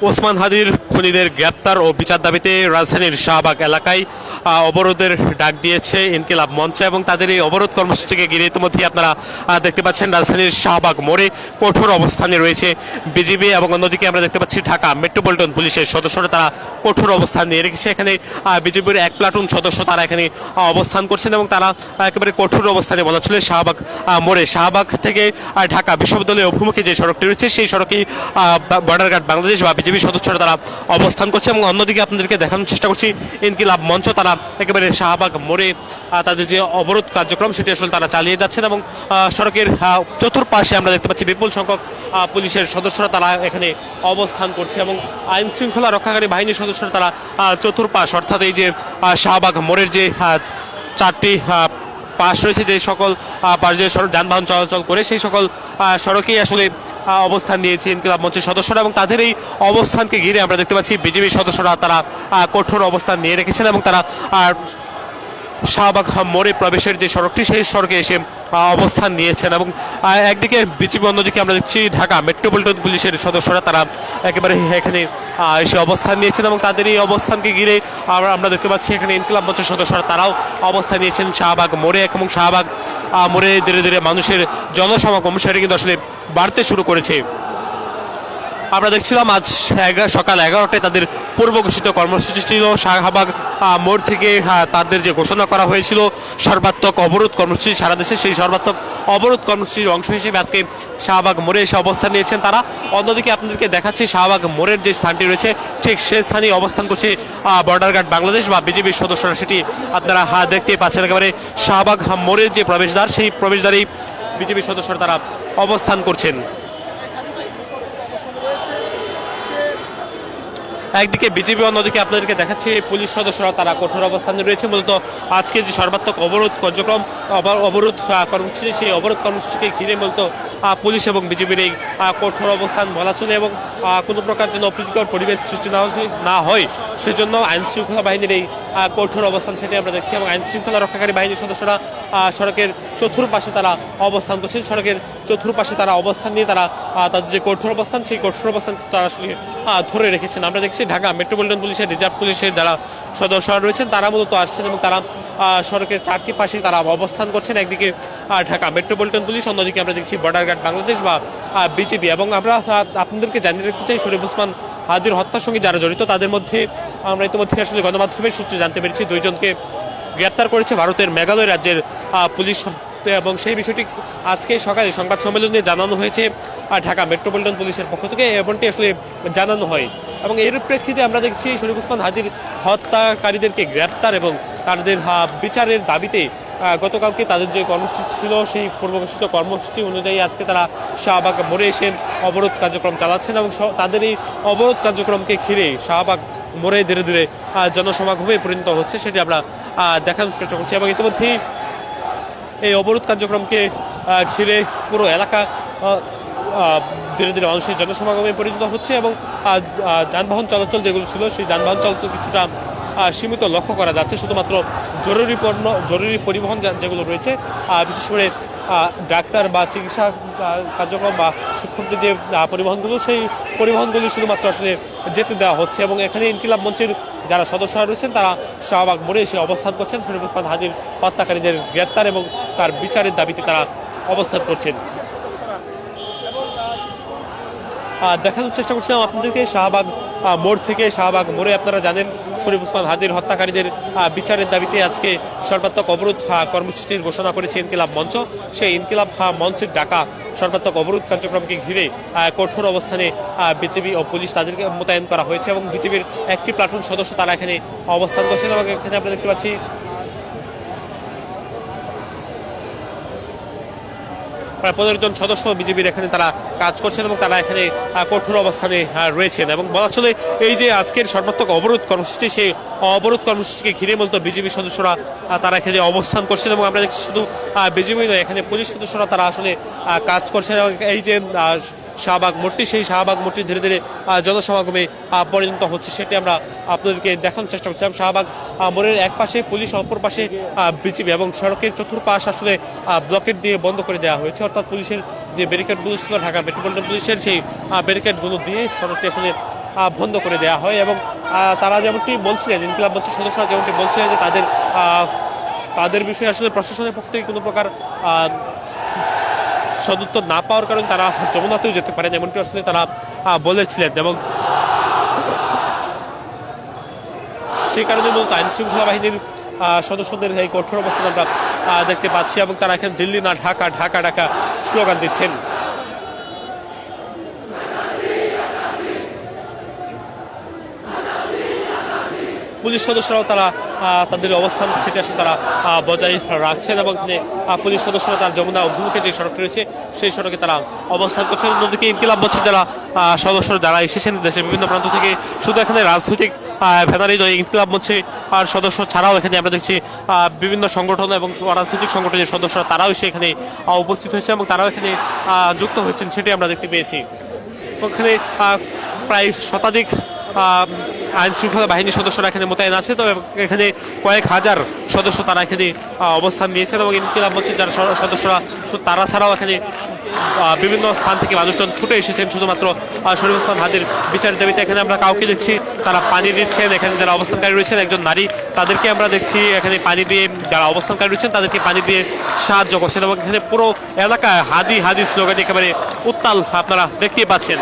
ওসমান হাদির খুনিদের গ্রেপ্তার ও বিচার দাবিতে রাজধানীর শাহবাগ এলাকায় অবরোধের ডাক দিয়েছে ইনকিলাব মঞ্চ এবং তাদের এই অবরোধ কর্মসূচিকে ঘিরে ইতিমধ্যে আপনারা দেখতে পাচ্ছেন রাজধানীর শাহবাগ মোড়ে কঠোর অবস্থানে রয়েছে বিজিবি এবং অন্যদিকে আমরা দেখতে পাচ্ছি ঢাকা মেট্রোপলিটন পুলিশের সদস্যরা তারা কঠোর অবস্থান নিয়ে রেখেছে। এখানে বিজিবির এক প্লাটুন সদস্য তারা এখানে অবস্থান করছেন এবং তারা একেবারে কঠোর অবস্থানে বলা চলে শাহবাগ মোড়ে। শাহবাগ থেকে ঢাকা বিশ্ববিদ্যালয়ের অভিমুখে যে সড়কটি রয়েছে সেই সড়কেই বর্ডার গার্ড বাংলাদেশ বা বিজেপি সদস্যরা তারা অবস্থান করছে এবং অন্যদিকে আপনাদেরকে দেখানোর চেষ্টা করছি ইনকিলাব মঞ্চ তারা একেবারে শাহবাগ মোড়ে তাদের যে অবরোধ কার্যক্রম সেটি আসলে তারা চালিয়ে যাচ্ছেন এবং সড়কের চতুর্পাশে আমরা দেখতে পাচ্ছি বিপুল সংখ্যক পুলিশের সদস্যরা তারা এখানে অবস্থান করছে এবং আইন শৃঙ্খলা রক্ষাকারী বাহিনীর সদস্যরা তারা চতুর্পাশ অর্থাৎ এই যে শাহবাগ মোড়ের যে চারটি পাশ রয়েছে যে সকল পাশ যে যানবাহন চলাচল করে সেই সকল সড়কেই আসলে অবস্থান নিয়েছে ইনকিলাব মঞ্চের সদস্যরা এবং তাদের এই অবস্থানকে ঘিরে আমরা দেখতে পাচ্ছি বিজেপি সদস্যরা তারা কঠোর অবস্থান নিয়ে রেখেছেন এবং তারা শাহবাগ মোড়ে প্রবেশের যে সড়কটি সেই সড়কে এসে অবস্থান নিয়েছেন এবং একদিকে বিজেপি অন্যদিকে আমরা দেখছি ঢাকা মেট্রোপলিটন পুলিশের সদস্যরা তারা একেবারে এখানে এসে অবস্থান নিয়েছেন এবং তাদের এই অবস্থানকে ঘিরে আমরা দেখতে পাচ্ছি এখানে ইনকিলাব মঞ্চের সদস্যরা তারাও অবস্থান নিয়েছেন শাহবাগ মোড়ে এবং শাহবাগ মোড়ে ধীরে ধীরে মানুষের জনসমাগম সেটা কিন্তু আসলে বাড়তে শুরু করেছে। আমরা দেখছিলাম আজ সকাল 11টায় তাদের পূর্ব ঘোষিত কর্মসূচি ছিল শাহবাগ মোড় থেকে তাদের যে ঘোষণা করা হয়েছিল সর্বাত্মক অবরোধ কর্মসূচি সারা দেশে সেই সর্বাত্মক অবরোধ কর্মসূচির অংশ হিসেবে আজকে শাহবাগ মোড়ে এসে অবস্থান নিয়েছেন তারা। অন্যদিকে আপনাদেরকে দেখাচ্ছি শাহবাগ মোড়ের যে স্থানটি রয়েছে ঠিক সেই স্থানে অবস্থান করছে বর্ডার গার্ড বাংলাদেশ বা বিজেপির সদস্যরা সেটি আপনারা দেখতেই পাচ্ছেন। একেবারে শাহবাগ মোড়ের যে প্রবেশদ্বার সেই প্রবেশদ্বারেই বিজেপির সদস্যরা তারা অবস্থান করছেন। একদিকে বিজেপি অন্যদিকে আপনাদেরকে দেখাচ্ছি পুলিশ সদস্যরা তারা কঠোর অবস্থানে রয়েছে। মূলত আজকে যে সর্বাত্মক অবরোধ কার্যক্রম অবরোধ কর্মসূচি সেই অবরোধ কর্মসূচিকে ঘিরে মূলত পুলিশ এবং বিজেপির এই কঠোর অবস্থান বলা চলে এবং কোনো প্রকার যেন অপ্রীতিকর পরিবেশ সৃষ্টি না হয় সেজন্য আইন শৃঙ্খলা বাহিনীর এই কঠোর অবস্থান সেটি আমরা দেখছি এবং আইন শৃঙ্খলা রক্ষাকারী বাহিনীর সদস্যরা সড়কের চতুর্পাশে তারা অবস্থান করছেন। সড়কের চতুর্পাশে তারা অবস্থান নিয়ে তারা তাদের যে কঠোর অবস্থান সেই কঠোর অবস্থান তারা আসলে ধরে রেখেছেন। আমরা দেখছি ঢাকা মেট্রোপলিটন পুলিশের রিজার্ভ পুলিশের যারা সদস্যরা রয়েছেন তারা মূলত আসছেন এবং তারা সড়কের চারটি পাশে তারা অবস্থান করছেন। একদিকে ঢাকা মেট্রোপলিটন পুলিশ অন্যদিকে আমরা দেখছি বর্ডার গার্ড বাংলাদেশ বা বিজেপি এবং আমরা আপনাদেরকে জানিয়ে রাখতে চাই শরীফ ওসমান হাদির হত্যার সঙ্গে যারা জড়িত তাদের মধ্যে আমরা ইতিমধ্যে আসলে গণমাধ্যমের সূত্রে জানতে পেরেছি দুইজনকে গ্রেপ্তার করেছে ভারতের মেঘালয় রাজ্যের পুলিশ এবং সেই বিষয়টি আজকে সকালে সংবাদ সম্মেলনে জানানো হয়েছে ঢাকা মেট্রোপলিটন পুলিশের পক্ষ থেকে এমনটি আসলে জানানো হয় এবং এর প্রেক্ষিতে আমরা দেখছি শরীফ ওসমান হাদির হত্যাকারীদেরকে গ্রেপ্তার এবং তাদের বিচারের দাবিতে গতকালকে তাদের যে কর্মসূচি ছিল সেই পূর্বঘোষিত কর্মসূচি অনুযায়ী আজকে তারা শাহবাগ মোড়ে এসে অবরোধ কার্যক্রম চালাচ্ছেন এবং তাদের এই অবরোধ কার্যক্রমকে ঘিরে শাহবাগ মোড়ে ধীরে ধীরে জনসমাগমে পরিণত হচ্ছে সেটি আমরা দেখানোর চেষ্টা করছি এবং ইতিমধ্যেই এই অবরোধ কার্যক্রমকে ঘিরে পুরো এলাকা ধীরে ধীরে মানুষের জনসমাগমে পরিণত হচ্ছে এবং যানবাহন চলাচল যেগুলো ছিল সেই যানবাহন চলাচল কিছুটা সীমিত লক্ষ্য করা যাচ্ছে। শুধুমাত্র জরুরি পরিবহন যেগুলো রয়েছে বিশেষ করে ডাক্তার বা চিকিৎসা কার্যক্রম বা শিক্ষকদের যে পরিবহনগুলো সেই পরিবহনগুলি শুধুমাত্র আসলে যেতে দেওয়া হচ্ছে এবং এখানে ইনকিলাব মঞ্চের যারা সদস্যরা রয়েছেন তারা শাহবাগ মোড়ে এসে অবস্থান করছেন শরীফ ওসমান হাদির হত্যাকারীদের গ্রেপ্তার এবং তার বিচারের দাবিতে তারা অবস্থান করছেন। দেখানোর চেষ্টা করছিলাম আপনাদেরকে শাহবাগ মোড় থেকে শাহবাগ মোড়ে আপনারা জানেন শরীফ ওসমান হাদির হত্যাকারীদের বিচারের দাবিতে আজকে সর্বাত্মক অবরোধ কর্মসূচির ঘোষণা করেছে ইনকিলাব মঞ্চ। সেই ইনকিলাব মঞ্চের ডাকা সর্বাত্মক অবরোধ কার্যক্রমকে ঘিরে কঠোর অবস্থানে বিজেপি ও পুলিশ তাদেরকে মোতায়েন করা হয়েছে এবং বিজেপির একটি প্লাটুন সদস্য তারা এখানে অবস্থান করছেন এবং এখানে আমরা দেখতে পাচ্ছি প্রায় 15 জন সদস্য বিজেপির এখানে তারা কাজ করছেন এবং তারা এখানে কঠোর অবস্থানে রয়েছেন এবং বলা চলে এই যে আজকের সর্বাত্মক অবরোধ কর্মসূচি সেই অবরোধ কর্মসূচিকে ঘিরে মূলত বিজেপি সদস্যরা তারা এখানে অবস্থান করছেন এবং আমরা দেখছি শুধু বিজেপি নয় এখানে পুলিশ সদস্যরা তারা আসলে কাজ করছেন এবং এই যে শাহবাগ মোড়টি সেই শাহবাগ মোড়টি ধীরে ধীরে জনসমাগমে পরিণত হচ্ছে সেটি আমরা আপনাদেরকে দেখানোর চেষ্টা করছিলাম। শাহবাগ মোড়ের এক পাশে পুলিশ অপর পাশে বিজেপি এবং সড়কের চতুর্পাশ আসলে ব্লকেট দিয়ে বন্ধ করে দেওয়া হয়েছে অর্থাৎ পুলিশের যে ব্যারিকেডগুলো ছিল ঢাকা মেট্রোপলিটন পুলিশের সেই ব্যারিকেডগুলো দিয়ে সড়কটি আসলে বন্ধ করে দেওয়া হয়। এবং তারা যেমনটি বলছিলেন, ইনকিলাব মঞ্চের সদস্যরা যেমনটি বলছিলেন যে তাদের বিষয়ে আসলে প্রশাসনের পক্ষ থেকে কোনো প্রকার সদুত্তর না পাওয়ার কারণে তারা যমুনাতেও যেতে পারেন, এমনটি আসলে তারা বলেছিলেন। এবং সেই কারণে মূলত আইন শৃঙ্খলা বাহিনীর সদস্যদের এই কঠোর অবস্থান আমরা দেখতে পাচ্ছি এবং তারা এখানে দিল্লি না ঢাকা, ঢাকা ঢাকা স্লোগান দিচ্ছেন। পুলিশ সদস্যরাও তারা তাদের অবস্থান সেটা আসলে তারা বজায় রাখছেন এবং পুলিশ সদস্যরা তার যমুনা অভিমুখে যে সড়কটি রয়েছে সেই সড়কে তারা অবস্থান করছেন। অন্যদিকে ইনকিলাব মঞ্চের যারা সদস্যরা যারা এসেছেন দেশের বিভিন্ন প্রান্ত থেকে, শুধু এখানে রাজনৈতিক ভেদারি নয়, ইনকিলাব মঞ্চে আর সদস্য ছাড়াও এখানে আমরা দেখছি বিভিন্ন সংগঠন এবং রাজনৈতিক সংগঠনের সদস্যরা তারাও এসে এখানে উপস্থিত হয়েছে এবং তারাও এখানে যুক্ত হয়েছেন, সেটি আমরা দেখতে পেয়েছি। ওখানে প্রায় শতাধিক আইন শৃঙ্খলা বাহিনীর সদস্যরা এখানে মোতায়েন আছে। তবে এখানে কয়েক হাজার সদস্য তারা এখানে অবস্থান নিয়েছেন এবং ইনকিলাব মঞ্চের যারা সদস্যরা তারা ছাড়াও এখানে বিভিন্ন স্থান থেকে মানুষজন ছুটে এসেছেন শুধুমাত্র শরীফ ওসমান হাদির বিচারের দাবিতে। এখানে আমরা কাউকে দেখছি তারা পানি দিচ্ছেন, এখানে যারা অবস্থানকারী রয়েছেন একজন নারী, তাদেরকে আমরা দেখছি এখানে পানি দিয়ে, যারা অবস্থানকারী রয়েছেন তাদেরকে পানি দিয়ে সাহায্য করছেন এবং এখানে পুরো এলাকায় হাদি হাদি স্লোগান একেবারে উত্তাল আপনারা দেখতেই পাচ্ছেন।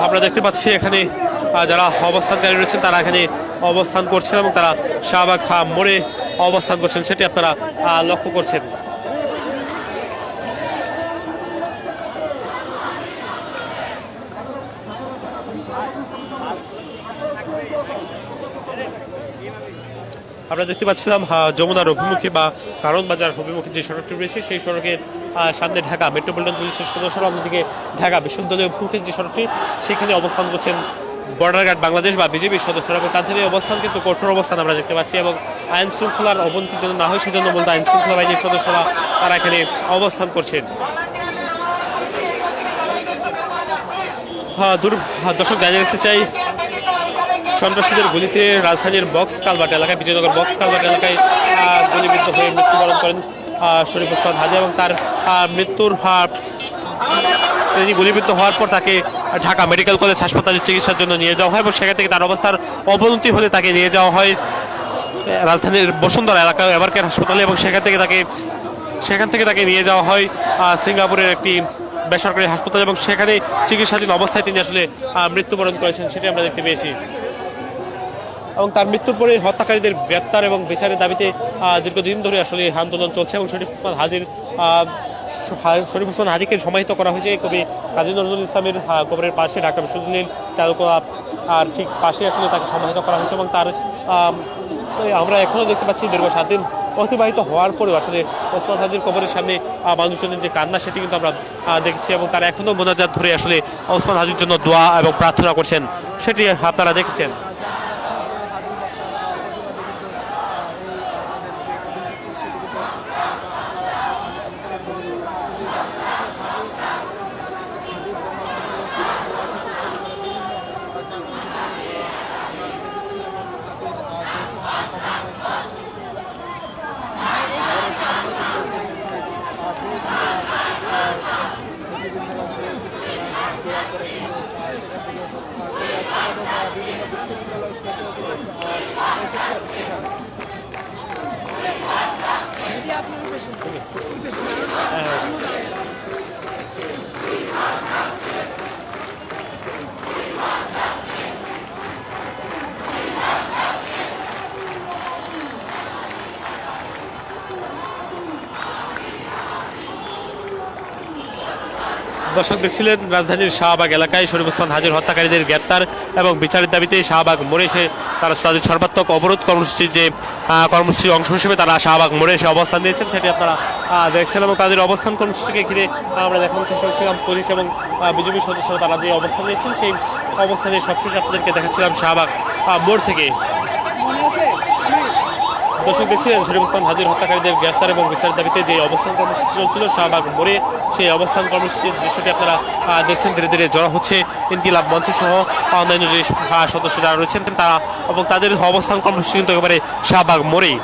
আমরা দেখতে পাচ্ছি এখানে যারা অবস্থানকারী রয়েছেন তারা এখানে অবস্থান করছেন এবং তারা শাহবাগ মোড়ে অবস্থান করছেন, সেটি আপনারা লক্ষ্য করছেন। আমরা দেখতে পাচ্ছিলাম যমুনার অভিমুখী বা কারণ বাজার অভিমুখী যে সড়কটি রয়েছে সেই সড়কের সামনে ঢাকা মেট্রোপলিটন পুলিশের সদস্যরা, অন্যদিকে ঢাকা বিশ্ববিদ্যালয়ের অভিমুখী যে সড়কটি সেখানে অবস্থান করছেন বর্ডার গার্ড বাংলাদেশ বা বিজেপির সদস্যরা এবং তাদের এই অবস্থান কিন্তু কঠোর অবস্থান আমরা দেখতে পাচ্ছি। এবং আইন শৃঙ্খলার অবনতি যেন না হয় সেজন্য বলতে আইন শৃঙ্খলা বাহিনীর সদস্যরা তারা এখানে অবস্থান করছেন। দর্শক জানিয়ে রাখতে চাই, সন্ত্রাসীদের গুলিতে রাজধানীর বক্স কালভার্ট এলাকায়, বিজয়নগর বক্স কালভার্ট এলাকায় গুলিবিদ্ধ হয়ে মৃত্যুবরণ করেন শরীফ ওসমান হাদি এবং তার মৃত্যুর তিনি গুলিবিদ্ধ হওয়ার পর তাকে ঢাকা মেডিকেল কলেজ হাসপাতালে চিকিৎসার জন্য নিয়ে যাওয়া হয় এবং সেখান থেকে তার অবস্থার অবনতি হলে তাকে নিয়ে যাওয়া হয় রাজধানীর বসুন্ধরা এলাকায় এভারকেয়ার হাসপাতালে এবং সেখান থেকে তাকে নিয়ে যাওয়া হয় সিঙ্গাপুরের একটি বেসরকারি হাসপাতাল এবং সেখানে চিকিৎসাধীন অবস্থায় তিনি আসলে মৃত্যুবরণ করেছেন, সেটি আমরা দেখতে পেয়েছি। এবং তার মৃত্যুর পরে হত্যাকারীদের গ্রেপ্তার এবং বিচারের দাবিতে দীর্ঘদিন ধরে আসলে আন্দোলন চলছে এবং শরীফ ওসমান হাদিকে সমাহিত করা হয়েছে কবি কাজী নজরুল ইসলামের কবরের পাশে ঢাকা বিশ্ববিদ্যালয়ের চারুকলা আর ঠিক পাশে আসলে তাকে সমাহিত করা হয়েছে এবং তার আমরা এখনো দেখতে পাচ্ছি দীর্ঘ 7 দিন অতিবাহিত হওয়ার পরেও আসলে ওসমান হাদির কবরের সামনে মানুষজনের যে কান্না সেটি কিন্তু আমরা দেখছি এবং তারা এখনো মোনাজাত ধরে আসলে ওসমান হাদির জন্য দোয়া এবং প্রার্থনা করছেন, সেটি আপনারা দেখছেন। দর্শক দেখছিলেন রাজধানীর শাহবাগ এলাকায় শরীফ ওসমান হাদির হত্যাকারীদের গ্রেপ্তার এবং বিচারের দাবিতে শাহবাগ মোড়ে এসে তারা তাদের সর্বাত্মক অবরোধ কর্মসূচির যে কর্মসূচির অংশ হিসেবে তারা শাহবাগ মোড়ে এসে অবস্থান দিয়েছেন, সেটি আপনারা দেখছেন। এবং তাদের অবস্থান কর্মসূচিকে ঘিরে আমরা দেখানোর চেষ্টা করছিলাম পুলিশ এবং বিজেপি সদস্যরা তারা যে অবস্থান নিয়েছেন সেই অবস্থানে সবশেষ আপনাদেরকে দেখাচ্ছিলাম শাহবাগ মোড় থেকে। দর্শক দেখছিলেন শরীফ ইসলাম হাজির হত্যাকারীদের গ্রেফতার এবং বিচার দাবিতে যে অবস্থান কর্মসূচি চলছিল শাহবাগ মোড়ে, সেই অবস্থান কর্মসূচির দৃশ্যটি আপনারা দেখছেন। ধীরে ধীরে জড়ো হচ্ছে ইনকিলাব মঞ্চ সহ অন্যান্য যে সদস্য যারা রয়েছেন তারা, এবং তাদের অবস্থান কর্মসূচি কিন্তু একেবারে শাহবাগ মোড়েই।